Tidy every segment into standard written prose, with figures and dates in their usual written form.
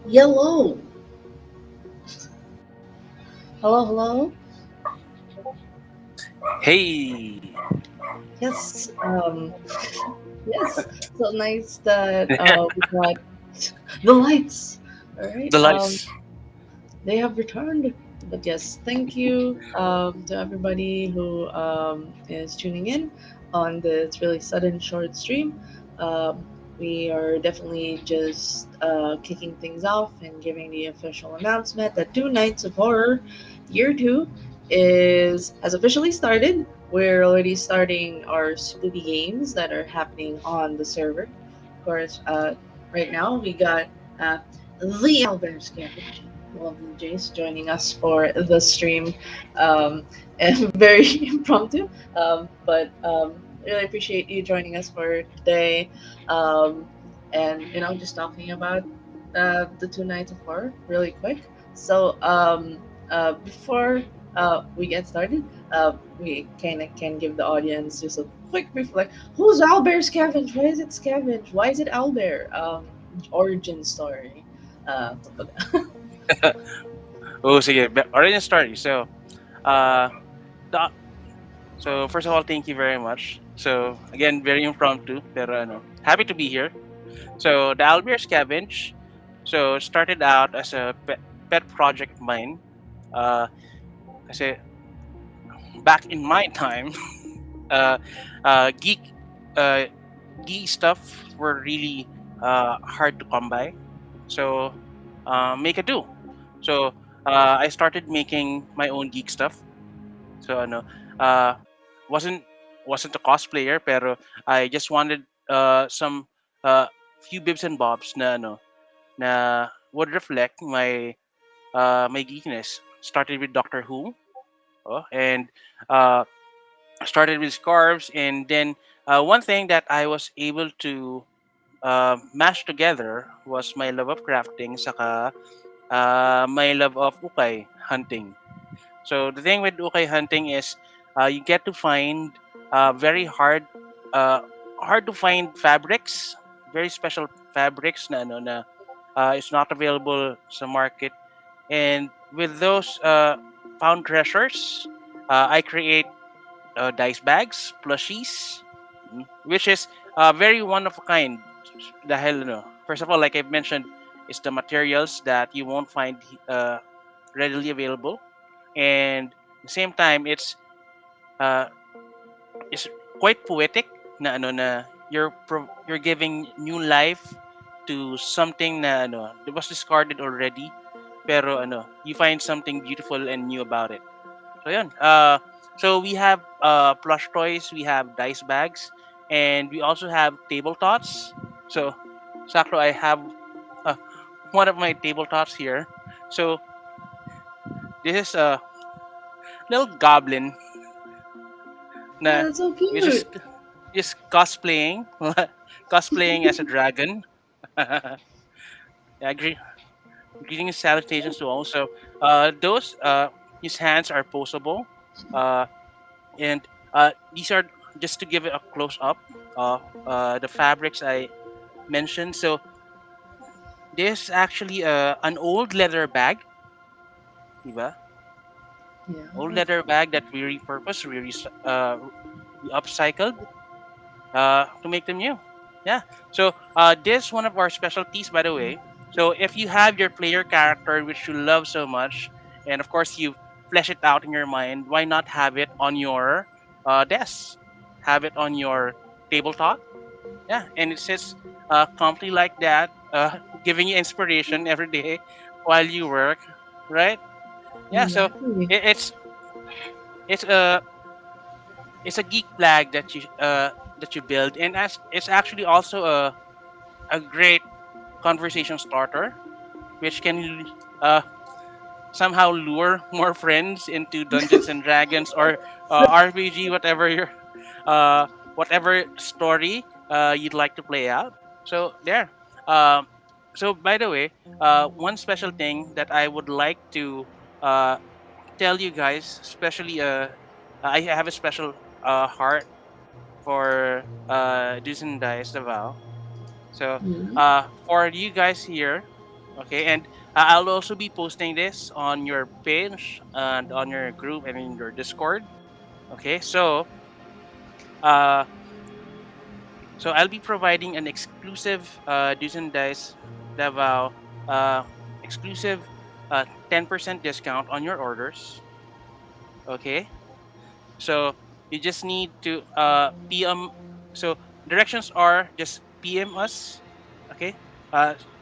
Yellow. Hello, hello. Hey, Yes, yes. So nice that we got the lights. All right. the lights. They have returned. But yes, thank you to everybody who is tuning in on this really sudden short stream. Um, we are definitely just kicking things off and giving the official announcement that Two Nights of Horror Year 2 is has officially started. We're already starting our spooky games that are happening on the server. Of course, right now we got uh, the Albert Scavenge, lovely Jace, joining us for the stream. And very impromptu, but really appreciate you joining us for today. Um, and just talking about the Two Nights of Horror really quick. So before we get started, we can give the audience just a quick brief, like, who's Albert Scavenge? Why is it Scavenge? Why is it Albert? Origin story. Uh, Oh, sige, origin story. Uh, the, first of all, thank you very much. So, again, very impromptu, pero happy to be here. So, the Albert Scavenge, started out as a pet project of mine. Uh, kasi back in my time, uh, uh, geek, uh, geek stuff were really hard to come by. So, make a do. So, I started making my own geek stuff. So uh, wasn't wasn't a cosplayer, pero I just wanted some uh, few bibs and bobs na would reflect my geekness. Started with Doctor Who, and uh, started with scarves, and then one thing that I was able to mash together was my love of crafting, saka my love of ukay hunting. So the thing with ukay hunting is you get to find very uh, hard to find fabrics, very special fabrics na is not available sa market. And with those found treasures, I create dice bags, plushies, which is very one of a kind. Dahil first of all, like I've mentioned, is the materials that you won't find readily available, and at the same time uh it's quite poetic na you're giving new life to something that was discarded already, pero you find something beautiful and new about it. So yun. So we have plush toys, we have dice bags, and we also have table tots. So sakto, I have uh, one of my table tots here. So this is a little goblin yeah, na that's so which is cute. just cosplaying cosplaying as a dragon. Yeah, greetings and salutations to all. So those his hands are posable, uh, and these are just to give it a close up of the fabrics I mentioned. So this is actually an old leather bag, diba? Old Yeah. leather bag that we repurposed, we upcycled to make them new. Yeah. So this is one of our specialties, by the way. So if you have your player character which you love so much, and of course you flesh it out in your mind, why not have it on your desk? Have it on your tabletop. Yeah, and it says completely like that, giving you inspiration every day while you work, right? Yeah. So Exactly. it, it's it's a it's a geek flag that you build, and as it's actually also a great conversation starter, which can somehow lure more friends into Dungeons and Dragons or RPG, uh, whatever story you'd like to play out. So there. Um, so by the way, one special thing that I would like to uh, tell you guys, especially I have a special heart for Dudes and Dice Davao. So Mhm. for you guys here, Okay, and I'll also be posting this on your page and on your group and in your Discord. Okay, uh, so I'll be providing an exclusive Do's and Dice Davao uh, exclusive 10% discount on your orders. Okay, so you just need to PM. So directions are just PM us. Okay,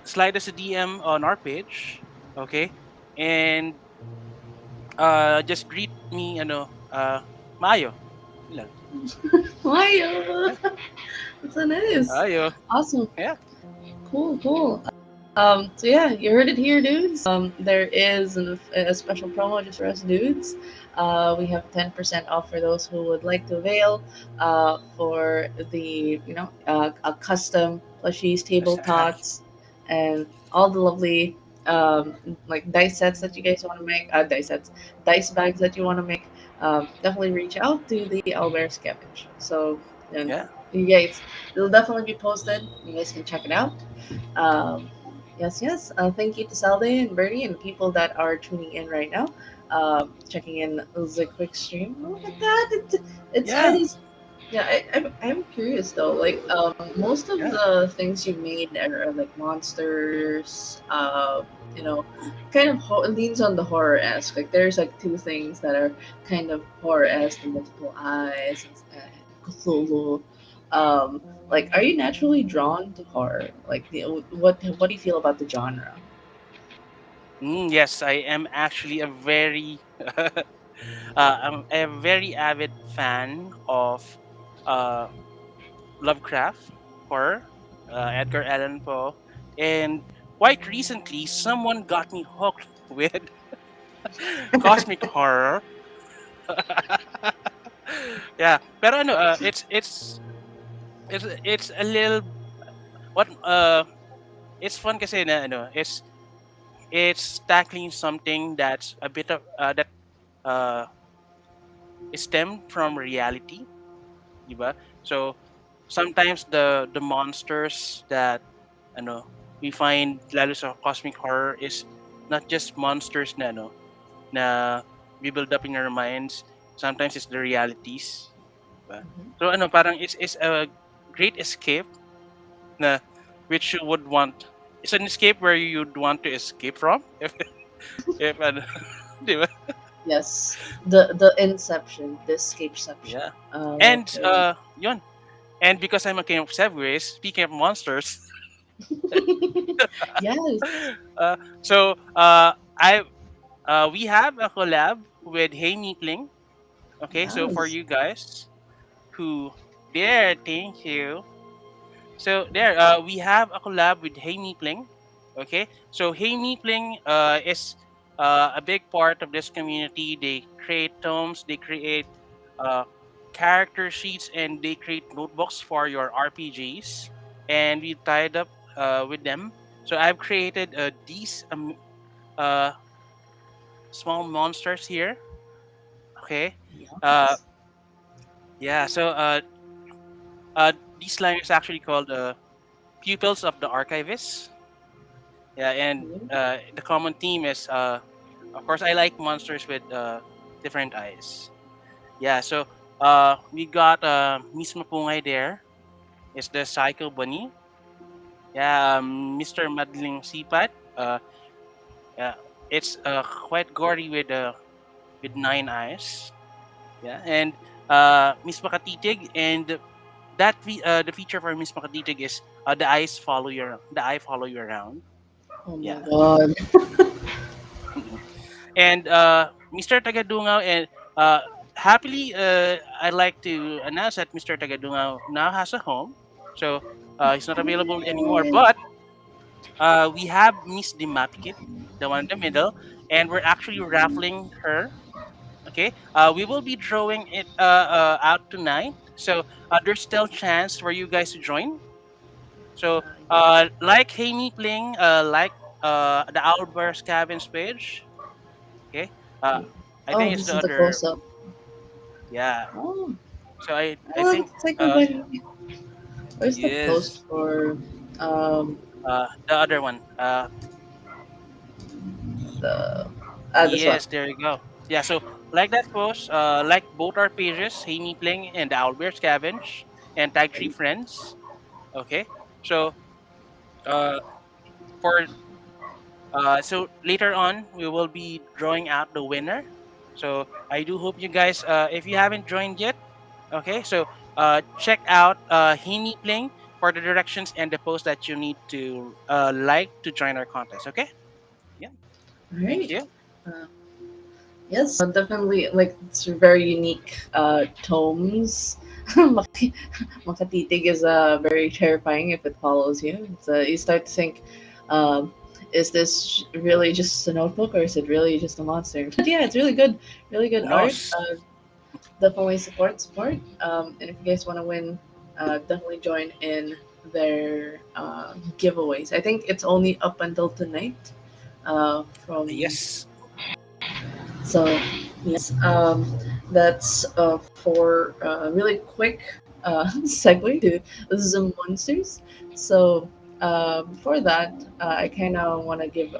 slide us a DM on our page. Okay, and just greet me, Mayo. Yun lang. Mayo. Yeah. That's so nice. Mayo. Awesome. Yeah. Cool, cool. So yeah, you heard it here, dudes. There is a special promo just for us dudes. We have 10% off for those who would like to avail for the a custom plushies, table That's tots, and all the lovely like dice sets that you guys want to make. Dice sets, dice bags that you want to make. Definitely reach out to the Albert Scavenge. So and yeah. you guys, it'll definitely be posted. You guys can check it out. Um, yes, yes. Thank you to Salde and Bertie and people that are tuning in right now, checking in the quick stream. Oh my god, it's Yeah. really. Yeah, I'm curious though. Like, most of Yeah. the things you made are like monsters. You know, kind of leans on the horror esque. Like, there's like two things that are kind of horror esque: the multiple eyes and Cthulhu. Like, are you naturally drawn to horror? Like, what do you feel about the genre? Yes, I am actually a very I'm a very avid fan of uh, Lovecraft horror, Edgar Allan Poe, and quite recently, someone got me hooked with cosmic horror. Yeah, pero ano, it's a little what it's fun kasi na ano, it's tackling something that's a bit of that uh is stemmed from reality, di ba? So sometimes the monsters that ano we find lalo sa cosmic horror is not just monsters na na we build up in our minds. Sometimes it's the realities, ba? So ano parang it's a great escape na which you would want. It's an escape where you'd want to escape from if ano, di ba? Yes, the Inception, the Escapeception. Yeah. Right, And right. yun. And because I'm a king of segues, speaking of monsters, Yes. so I we have a collab with Hey Meepling. Okay, so for Yes. you guys who there, thank you. So there, we have a collab with Hey Meepling. Okay, so Hey Meepling is a big part of this community. They create tomes, they create uh, character sheets, and they create notebooks for your RPGs. And we tied up with them. So I've created these uh, small monsters here. Okay, uh, Yes. yeah. So this line is actually called Pupils of the Archivist. Yeah, and the common theme is, of course, I like monsters with different eyes. Yeah, so we got Miss Mapungay there. Is the Psycho Bunny. Yeah, Mr. Madling Sipat. Yeah, it's quite gory with nine eyes. Yeah, and Miss Makatitig, and the feature for Miss Makatitig is the eye follow you around. Oh my Yeah. god. And Mr. Tagadungaw, and happily, I'd like to announce that Mr. Tagadungaw now has a home, so he's not available anymore. Yay. But we have Miss Dimapikit, the one in the middle, and we're actually raffling her. Okay, we will be drawing it out tonight, so there's still chance for you guys to join. So like Hey Pling, like the Owlbear's Cabins page. Okay. Uh, I Oh, think it's this the is the other. close up. Yeah. Oh, So I I like think the Psycho Bunny. Where's the post yes. for um The other one. the this one. Yes, there you go. Yeah, so like that post, like both our pages, Hey Pling and the Owlbear Scavenge, and tag three friends. Okay, so uh, for so later on we will be drawing out the winner. So I do hope you guys, if you haven't joined yet, okay, so check out Hey Pling for the directions and the post that you need to like to join our contest. Okay, yeah, All thank right. you. Uh, yes, definitely. Like it's very unique tomes. Makatitig is very terrifying if it follows you. You start to think, um, is this really just a notebook or is it really just a monster? But yeah, it's really good Who art. knows? Definitely support. And if you guys want to win, definitely join in their giveaways. I think it's only up until tonight. From Yes. So yes, that's for really quick segue to Zoom Monsters. So before that, I kind of want to give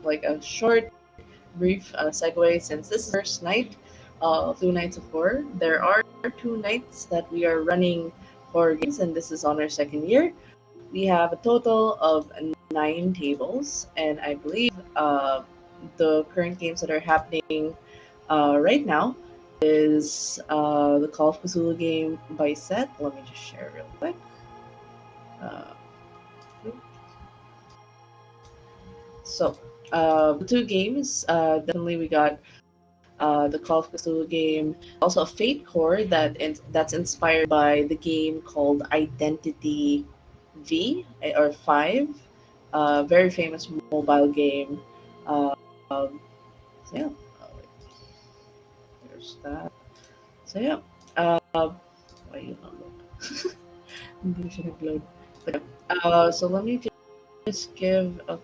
like a short, brief segue since this is the first night of 2 nights of horror. There are 2 nights that we are running horror games, and this is on our second year. We have a total of 9 tables, and I believe the current games that are happening right now is the Call of Cthulhu game by Set. Let me just share real quick. Uh, so, the two games, definitely we got the Call of Cthulhu game, also a Fate core that's inspired by the game called Identity V or 5, very famous mobile game. Um, so yeah, wait, there's that. So yeah, why you not load? Maybe I should have load. But yeah, so let me just give a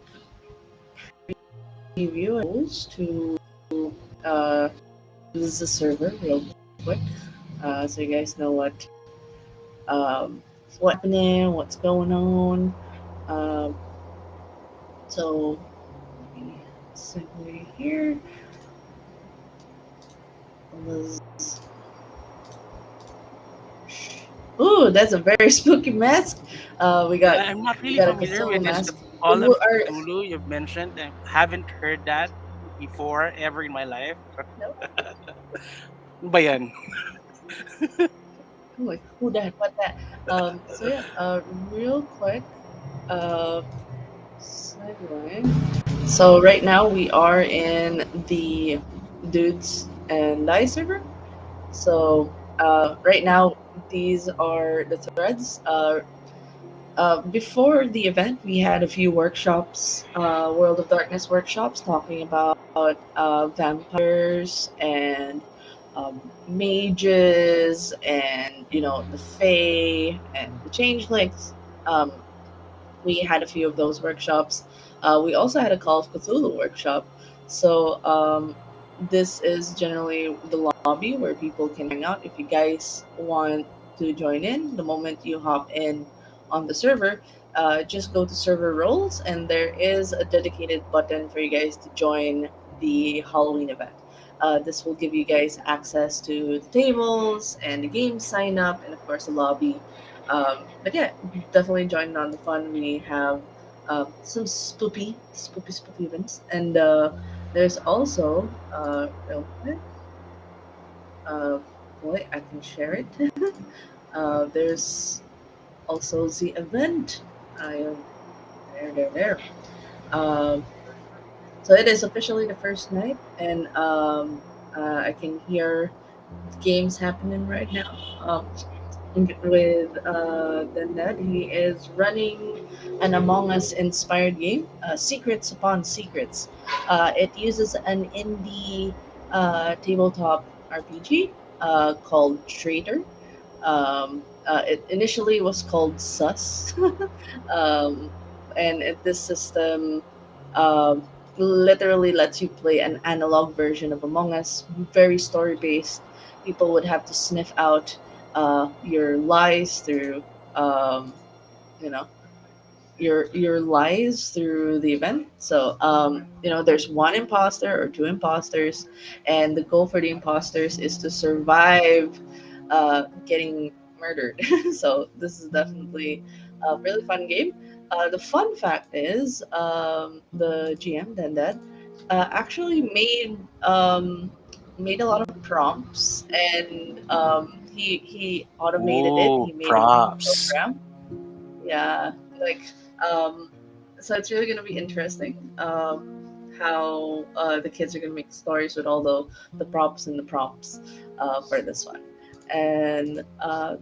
preview of rules to uh, use the server real quick, so you guys know what's happening, what's going on. Um, so let me segue here. Ooh, that's a very spooky mask. We got I'm not we really got a familiar Cthulhu with this mask. Call of Are Cthulhu you've mentioned. I haven't heard that before ever in my life. no, Ano ba yan? I'm like who that? What that? So yeah, real quick, uh, segue. So right now we are in the dudes and die server. So right now these are the threads. Before the event, we had a few workshops, World of Darkness workshops, talking about vampires and mages, and the Fae and the Changelings. Um, we had a few of those workshops. We also had a Call of Cthulhu workshop. So this is generally the lobby where people can hang out. If you guys want to join in, the moment you hop in on the server, just go to server roles, and there is a dedicated button for you guys to join the Halloween event. This will give you guys access to the tables and the game sign up, and of course the lobby. But yeah, definitely join on the fun. We have some spoopy events, and there's also real quick, uh, boy, I can share it. There's also the event. I am there. Um, so it is officially the first night, and I can hear games happening right now. With the net. He is running an Among Us inspired game, Secrets Upon Secrets. It uses an indie tabletop RPG called Traitor. It initially was called Sus, um, and this system um, literally lets you play an analog version of Among Us, very story based. People would have to sniff out your lies through, um, you know, your lies through the event. So there's one imposter or two imposters, and the goal for the imposters is to survive getting murdered. So this is definitely a really fun game. The fun fact is, the GM Dendad actually made a lot of prompts, and he automated it. Oh, He made a props. program. Yeah, like um, so it's really gonna be interesting how the kids are gonna make stories with all the props and the prompts for this one. And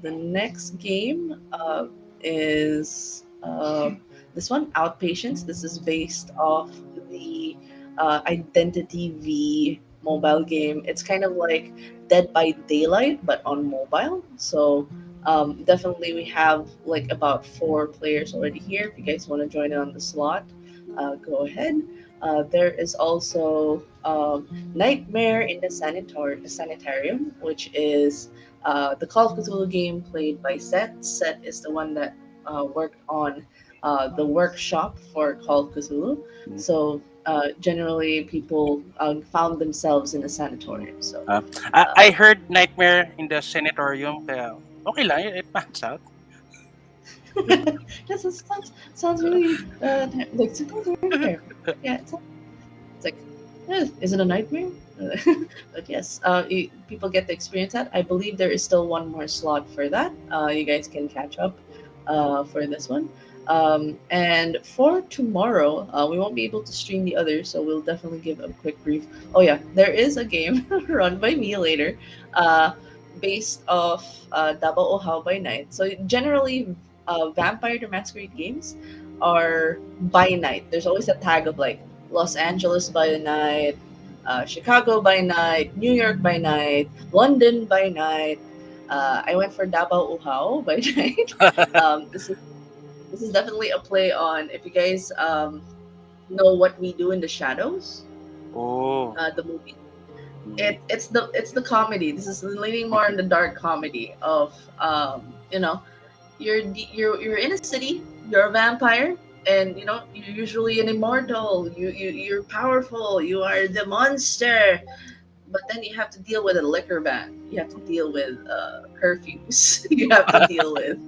the next game is this one, Outpatients. This is based off the Identity V mobile game. It's kind of like Dead by Daylight, but on mobile. So definitely, we have like about four players already here. If you guys want to join in on the slot, go ahead. There is also Nightmare in the Sanitarium, which is the Call of Cthulhu game played by Set. Set is the one that worked on the workshop for Call of Cthulhu. Mm. So generally, people found themselves in a sanatorium. So Uh, I um, heard Nightmare in the Sanatorium, kaya okay lang, it pans out. yes, it sounds really like sounds very fair. Yeah, it's like, is it a nightmare? But yes, people get to experience that. I believe there is still one more slot for that. You guys can catch up for this one. And for tomorrow, we won't be able to stream the others, so we'll definitely give a quick brief. Oh yeah, there is a game run by me later, uh, based off Double Ohao by Night. So generally, Vampire the Masquerade games are by night. There's always a tag of like Los Angeles by night, Chicago by night, New York by night, London by night. I went for Davao Uhao by night. This is definitely a play on, if you guys know What We Do in the Shadows, Oh. the movie. Mm. It's the comedy. This is leaning more on the dark comedy of you're in a city, you're a vampire, and you're usually an immortal. You're powerful. You are the monster, but then you have to deal with a liquor ban. You have to deal with curfews. You have to deal with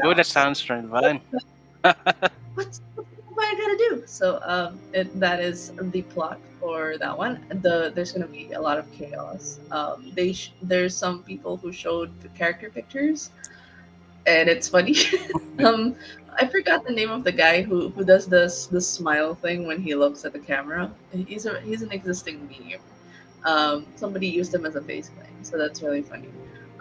Oh, that lockdowns. sounds fun. What's the vampire gonna do? So that is the plot for that one. There's gonna be a lot of chaos. There's some people who showed the character pictures, and it's funny. um, I forgot the name of the guy who does this smile thing when he looks at the camera. He's an existing meme. Somebody used him as a face claim, so that's really funny.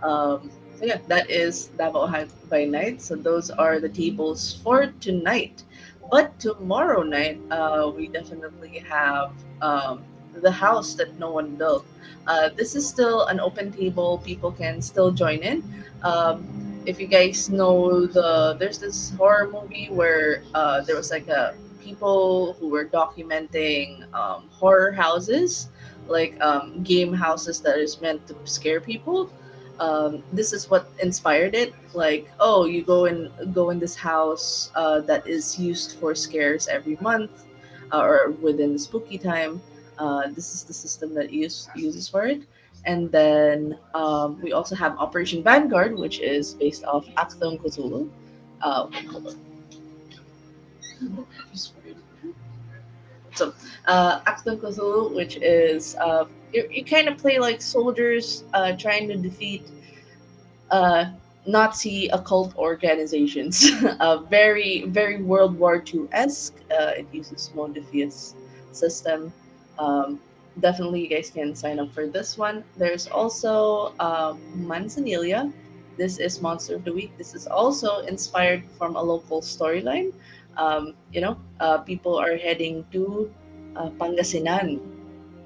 So yeah, that is Davao High by Night. So those are the tables for tonight. But tomorrow night, we definitely have the house that no one built. This is still an open table. People can still join in. If you guys know there's this horror movie where there was like a people who were documenting horror houses, like game houses that is meant to scare people. This is what inspired it. Like, oh, you go in this house that is used for scares every month, or within the spooky time. This is the system that uses for it. And then we also have Operation Vanguard, which is based off Acton Cthulhu. Hold on. So, Acton Cthulhu, which is you kind of play like soldiers trying to defeat uh, Nazi occult organizations. Very, very World War II esque. It uses Montefius system. Um, Definitely, you guys can sign up for this one. There's also Manzanilla. This is Monster of the Week. This is also inspired from a local storyline. People are heading to Pangasinan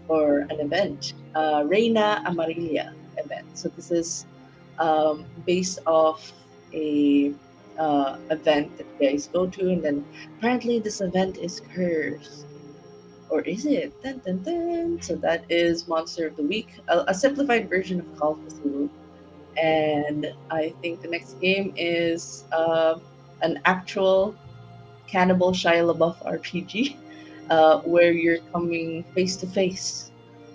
for an event, Reina Amarilla event. So this is based off a event that you guys go to, and then apparently this event is cursed. Or is it? Dun, dun, dun. So that is Monster of the Week, a simplified version of Call of Cthulhu. And I think the next game is an actual. Cannibal Shia LaBeouf RPG, where you're coming face to face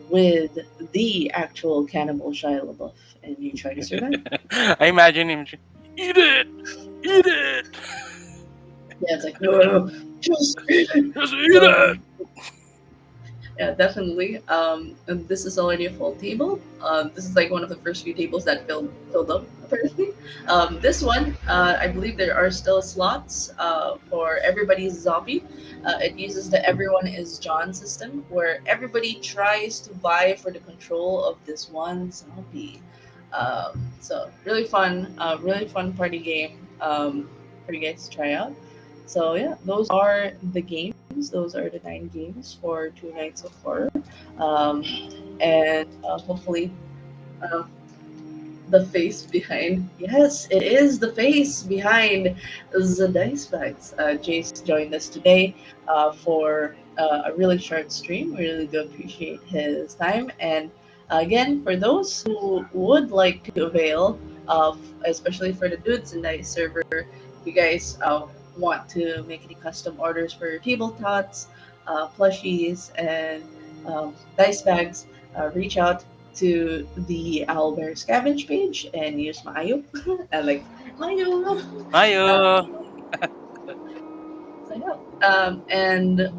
with the actual Cannibal Shia LaBeouf, and you try to survive. I imagine him. Eat it, eat it, Yeah, it's like no, just eat it. just eat So it. yeah, definitely. And this is already a full table. This is like one of the first few tables that filled up apparently. This one, I believe there are still slots for everybody's zombie. It uses the everyone is John system, where everybody tries to vie for the control of this one zombie. So really fun party game for you guys to try out. So yeah, those are the games. Those are the 9 games for 2 nights of horror, um, and hopefully uh, the face behind. Yes, it is the face behind the dice bags. Jace joined us today for a really short stream. We really do appreciate his time. And again, for those who would like to avail of, especially for the dudes in dice server, if you guys want to make any custom orders for your table tots, plushies, and dice bags, reach out to the Owlbear scavenge page and use Mayo. I like Mayo. Mayo. Sign up. And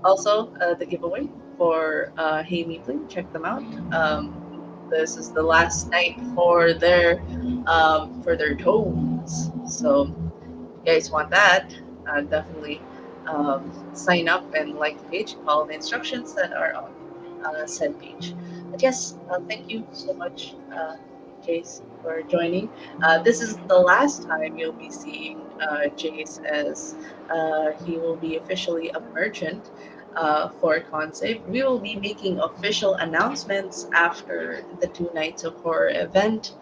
also the giveaway for Hey Meeply. Check them out. This is the last night for their tones. So if you guys want that, definitely sign up and like the page. Follow the instructions that are on said page. But yes, thank you so much, Jace, for joining. This is the last time you'll be seeing Jace, as he will be officially a merchant for Consave. We will be making official announcements after the 2 nights of horror event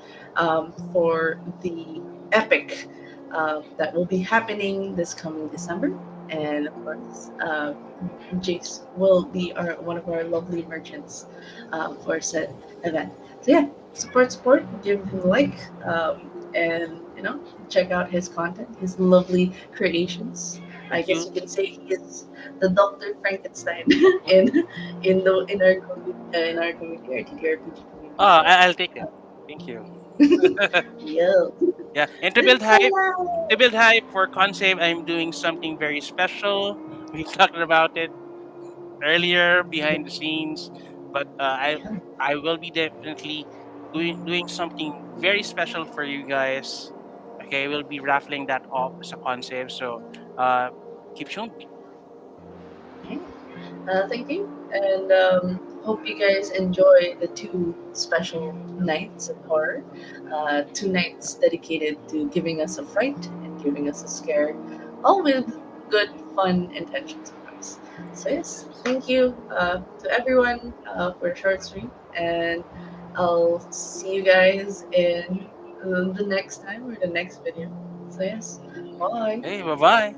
for the epic that will be happening this coming December. And of course, Jace will be one of our lovely merchants for said event. So yeah, support, give him a like, and check out his content, his lovely creations. I Thank guess you. you can say he is the Doctor Frankenstein in our community, our TTRPG Oh, community. So I'll take it. Thank you. yeah, Yeah, and to build hype for Consave, I'm doing something very special. We talked about it earlier behind the scenes, but I will be definitely doing something very special for you guys. Okay, we'll be raffling that off as a concept. So uh, keep tuned. thank you, and hope you guys enjoy the 2 special nights of horror. 2 nights dedicated to giving us a fright and giving us a scare, all with good, fun intentions, of course. So yes, thank you to everyone for a short stream, and I'll see you guys in the next time or the next video. So yes, bye. Hey, bye bye.